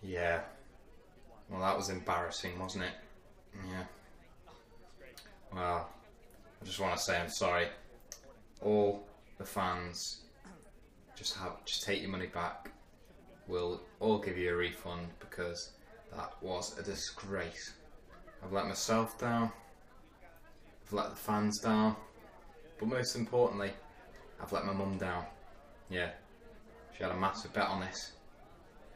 Yeah. Well, that was embarrassing, wasn't it? Yeah. Well, I just want to say I'm sorry. All the fans, just take your money back. We'll all give you a refund because that was a disgrace. I've let myself down. I've let the fans down. But most importantly, I've let my mum down. Yeah. She had a massive bet on this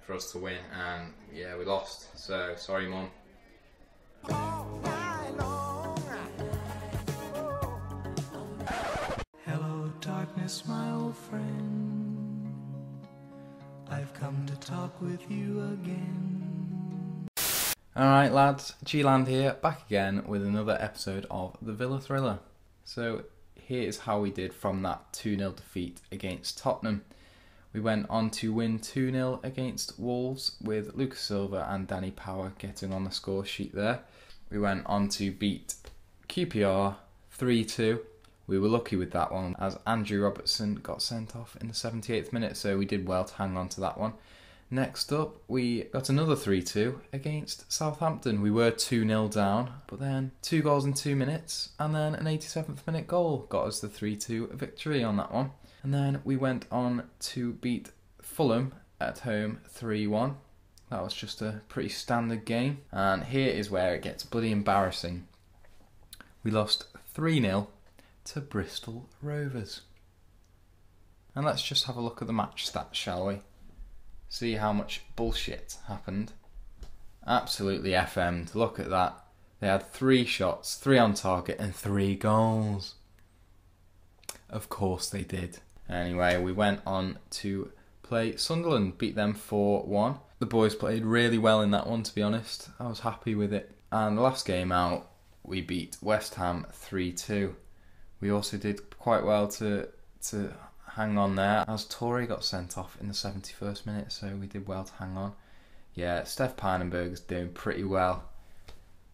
for us to win, and yeah, we lost. So sorry, Mum. Hello, darkness, my old friend. I've come to talk with you again. Alright, lads, GeeLand here, back again with another episode of the Villa Thriller. So here is how we did from that 2-0 defeat against Tottenham. We went on to win 2-0 against Wolves with Lucas Silva and Danny Power getting on the score sheet there. We went on to beat QPR 3-2. We were lucky with that one as Andrew Robertson got sent off in the 78th minute, so we did well to hang on to that one. Next up, we got another 3-2 against Southampton. We were 2-0 down, but then 2 goals in 2 minutes, and then an 87th minute goal got us the 3-2 victory on that one. And then we went on to beat Fulham at home 3-1. That was just a pretty standard game. And here is where it gets bloody embarrassing. We lost 3-0 to Bristol Rovers. And let's just have a look at the match stats, shall we? See how much bullshit happened. Absolutely FM'd. Look at that. They had 3 shots, 3 on target and 3 goals. Of course they did. Anyway, we went on to play Sunderland, beat them 4-1. The boys played really well in that one, to be honest. I was happy with it. And the last game out, we beat West Ham 3-2. We also did quite well to hang on there, as Tory got sent off in the 71st minute, so we did well to hang on. Yeah, Steph Pijnenberg's doing pretty well.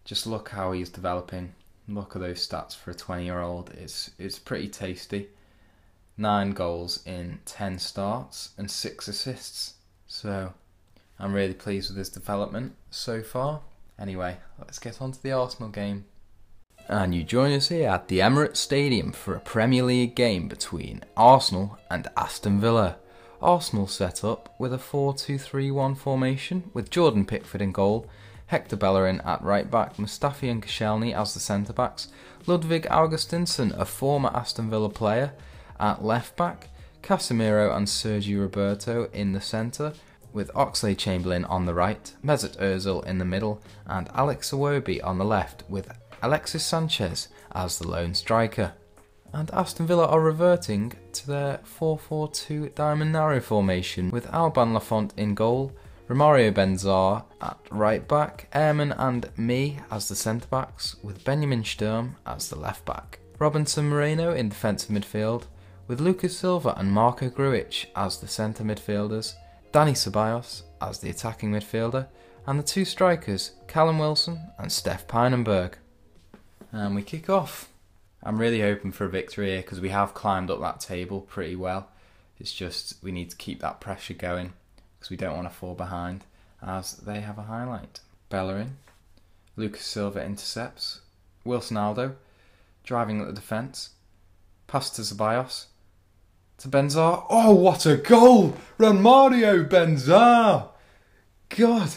Just look how he's developing. Look at those stats for a 20-year-old. It's pretty tasty. 9 goals in 10 starts and 6 assists. So I'm really pleased with his development so far. Anyway, let's get on to the Arsenal game. And you join us here at the Emirates Stadium for a Premier League game between Arsenal and Aston Villa. Arsenal set up with a 4-2-3-1 formation with Jordan Pickford in goal, Hector Bellerin at right back, Mustafi and Koscielny as the centre backs, Ludwig Augustinsson, a former Aston Villa player, at left back, Casemiro and Sergio Roberto in the centre, with Oxlade-Chamberlain on the right, Mesut Ozil in the middle, and Alex Iwobi on the left, with Alexis Sanchez as the lone striker. And Aston Villa are reverting to their 4-4-2 diamond narrow formation, with Alban Lafont in goal, Romario Benzar at right back, Ehrman and Me as the centre backs, with Benjamin Sturm as the left back. Robinson Moreno in defensive midfield, with Lucas Silva and Marco Grujic as the centre midfielders, Dani Ceballos as the attacking midfielder, and the 2 strikers, Callum Wilson and Steph Pijnenberg. And we kick off. I'm really hoping for a victory here because we have climbed up that table pretty well. It's just we need to keep that pressure going because we don't want to fall behind, as they have a highlight. Bellerin, Lucas Silva intercepts, Wilson Aldo driving at the defence, pass to Ceballos, to Benzar. Oh, what a goal! Romario Benzar! God!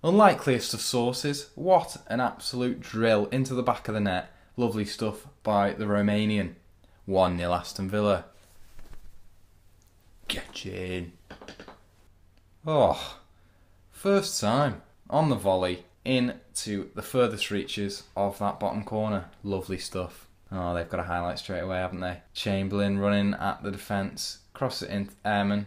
Unlikeliest of sources. What an absolute drill into the back of the net. Lovely stuff by the Romanian. 1-0 Aston Villa. Get in. Oh, first time on the volley into the furthest reaches of that bottom corner. Lovely stuff. Oh, they've got a highlight straight away, haven't they? Chamberlain running at the defence, cross it into Ehrman.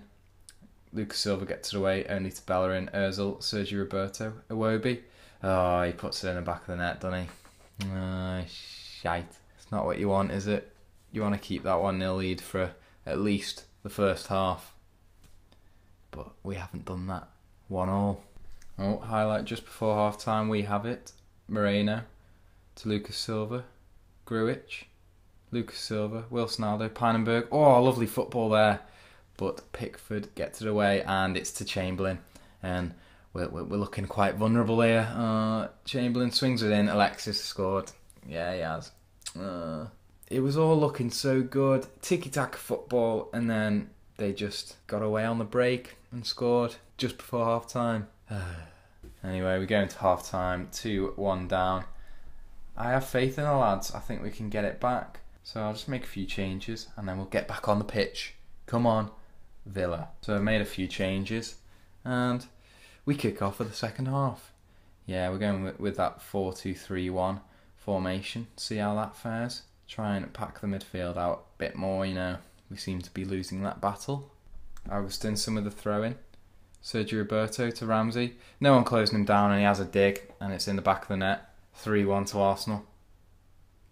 Lucas Silva gets it away, only to Bellerin, Ozil, Sergio Roberto, Iwobi. Oh, he puts it in the back of the net, doesn't he? Shite. It's not what you want, is it? You want to keep that 1-0 lead for at least the first half. But we haven't done that. 1-1. Oh, highlight just before half time, we have it. Moreno to Lucas Silva. Grujic, Lucas Silva, Wilson Aldo, Pijnenberg. Oh, lovely football there. But Pickford gets it away and it's to Chamberlain. And we're looking quite vulnerable here. Chamberlain swings it in. Alexis scored. Yeah, he has. It was all looking so good. Tiki-taka football, and then they just got away on the break and scored just before half-time. Anyway, we go into half-time, 2-1 down. I have faith in the lads. I think we can get it back. So I'll just make a few changes and then we'll get back on the pitch. Come on, Villa. So I've made a few changes and we kick off for the second half. Yeah, we're going with that 4-2-3-1 formation. See how that fares. Try and pack the midfield out a bit more, you know. We seem to be losing that battle. Augustinson with the throw-in. Sergio Roberto to Ramsey. No one closing him down and he has a dig and it's in the back of the net. 3-1 to Arsenal.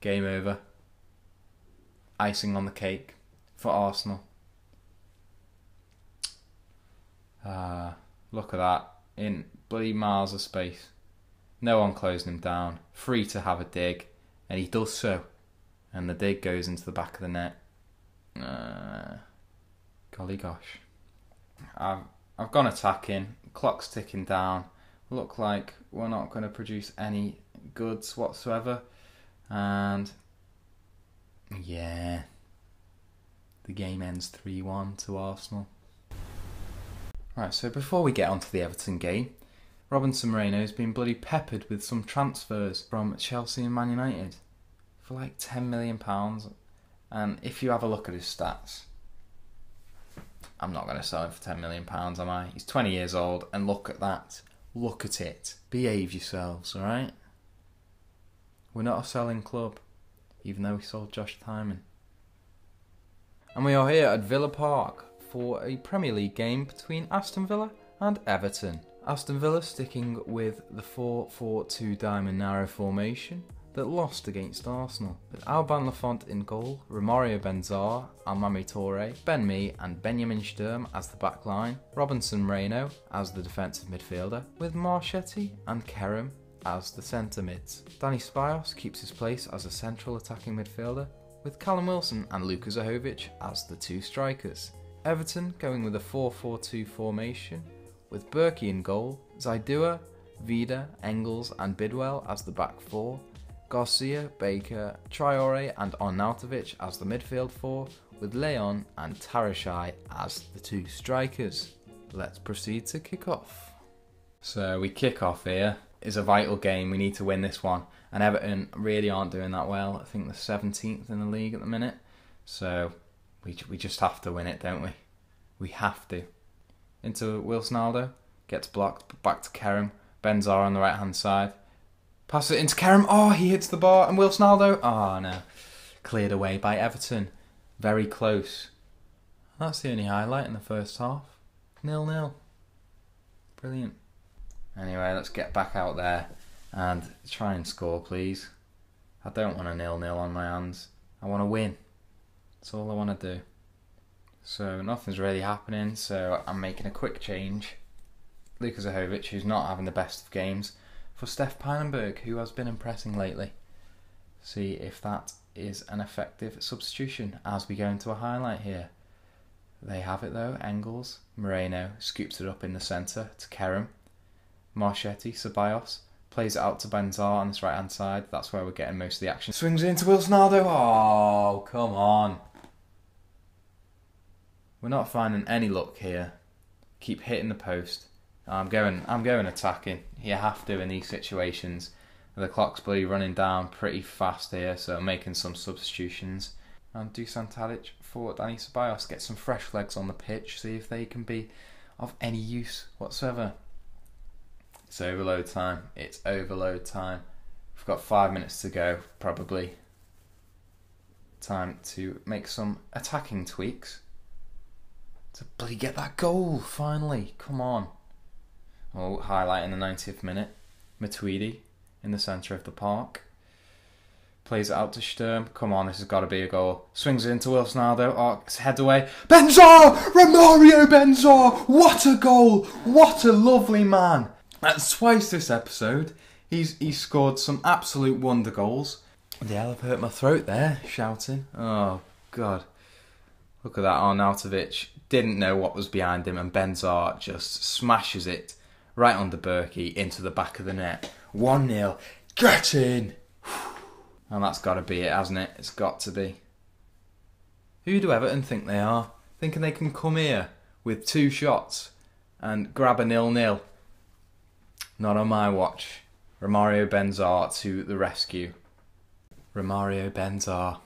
Game over. Icing on the cake for Arsenal. Look at that. In bloody miles of space. No one closing him down. Free to have a dig. And he does so. And the dig goes into the back of the net. Golly gosh. I've gone attacking. Clock's ticking down. Look like we're not going to produce any goods whatsoever. And yeah, the game ends 3-1 to Arsenal. Right, so before we get on to the Everton game, Robinson Moreno's been bloody peppered with some transfers from Chelsea and Man United for like £10 million. And if you have a look at his stats, I'm not going to sell him for £10 million, am I? He's 20 years old, and look at that. Look at it. Behave yourselves, alright? We're not a selling club, even though we sold Josh Tymon. And we are here at Villa Park for a Premier League game between Aston Villa and Everton. Aston Villa sticking with the 4-4-2 diamond narrow formation that lost against Arsenal, with Alban Lafont in goal, Romario Benzar, Almami Toure, Ben Mee and Benjamin Sturm as the back line, Robinson Moreno as the defensive midfielder, with Marchetti and Kerem as the centre mids. Danny Ceballos keeps his place as a central attacking midfielder, with Callum Wilson and Luka Zahovic as the two strikers. Everton going with a 4-4-2 formation, with Berkey in goal, Zaidua, Vida, Engels and Bidwell as the back four, Garcia, Baker, Traore and Arnautovic as the midfield four, with Leon and Tarashai as the two strikers. Let's proceed to kick off. So we kick off here. It's a vital game. We need to win this one. And Everton really aren't doing that well. I think they're 17th in the league at the minute. So we just have to win it, don't we? We have to. Into Wilson-Aldo. Gets blocked. Back to Kerem. Benzar on the right hand side. Pass it into Kerem. Oh, he hits the bar. And Wilson-Aldo. Oh, no. Cleared away by Everton. Very close. That's the only highlight in the first half. 0-0. Brilliant. Anyway, let's get back out there and try and score, please. I don't want a 0-0 on my hands. I want to win. That's all I want to do. So nothing's really happening, so I'm making a quick change. Luka Zahovic, who's not having the best of games, for Steph Pijnenberg, who has been impressing lately. See if that is an effective substitution as we go into a highlight here. They have it though. Engels, Moreno scoops it up in the centre to Kerem. Marchetti, Ceballos, plays it out to Benzar on this right hand side. That's where we're getting most of the action. Swings it into Wilson-Aldo. Oh, come on. We're not finding any luck here. Keep hitting the post. I'm going attacking. You have to in these situations. The clock's bloody running down pretty fast here, so I'm making some substitutions. And Dusan Tadic for Danny Ceballos. Get some fresh legs on the pitch, see if they can be of any use whatsoever. It's overload time. It's overload time. We've got 5 minutes to go, probably. Time to make some attacking tweaks. To bloody get that goal, finally. Come on. Oh, highlight in the 90th minute. Matuidi in the centre of the park. Plays it out to Sturm. Come on, this has got to be a goal. Swings it into Wilson-Aldo. Oh, it's head away. Benzar! Romario Benzar! What a goal! What a lovely man. That's twice this episode. He's scored some absolute wonder goals. The hell, I've hurt my throat there, shouting. Oh, God. Look at that. Arnautovic didn't know what was behind him, and Benzar just smashes it right under Berkey, into the back of the net. 1-0, get in! And that's got to be it, hasn't it? It's got to be. Who do Everton think they are? Thinking they can come here with 2 shots and grab a 0-0? Not on my watch. Romario Benzar to the rescue. Romario Benzar.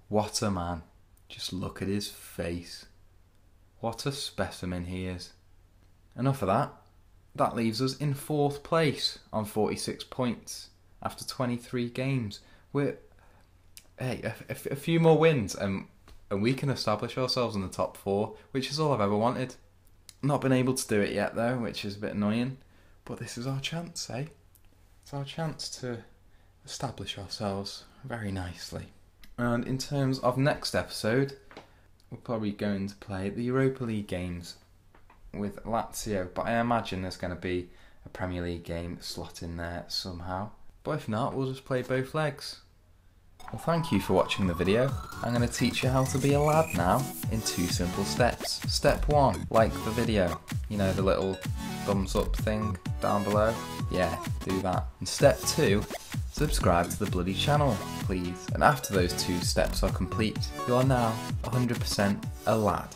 What a man. Just look at his face. What a specimen he is. Enough of that. That leaves us in 4th place on 46 points after 23 games. We're a few more wins and we can establish ourselves in the top 4, which is all I've ever wanted. Not been able to do it yet though, which is a bit annoying. But this is our chance, eh? It's our chance to establish ourselves very nicely. And in terms of next episode, we're probably going to play the Europa League games with Lazio, but I imagine there's going to be a Premier League game slot in there somehow. But if not, we'll just play both legs. Well, thank you for watching the video. I'm going to teach you how to be a lad now in 2 simple steps. Step 1, like the video. You know, the little thumbs up thing down below? Yeah, do that. And step 2, subscribe to the bloody channel, please. And after those 2 steps are complete, you are now 100% a lad.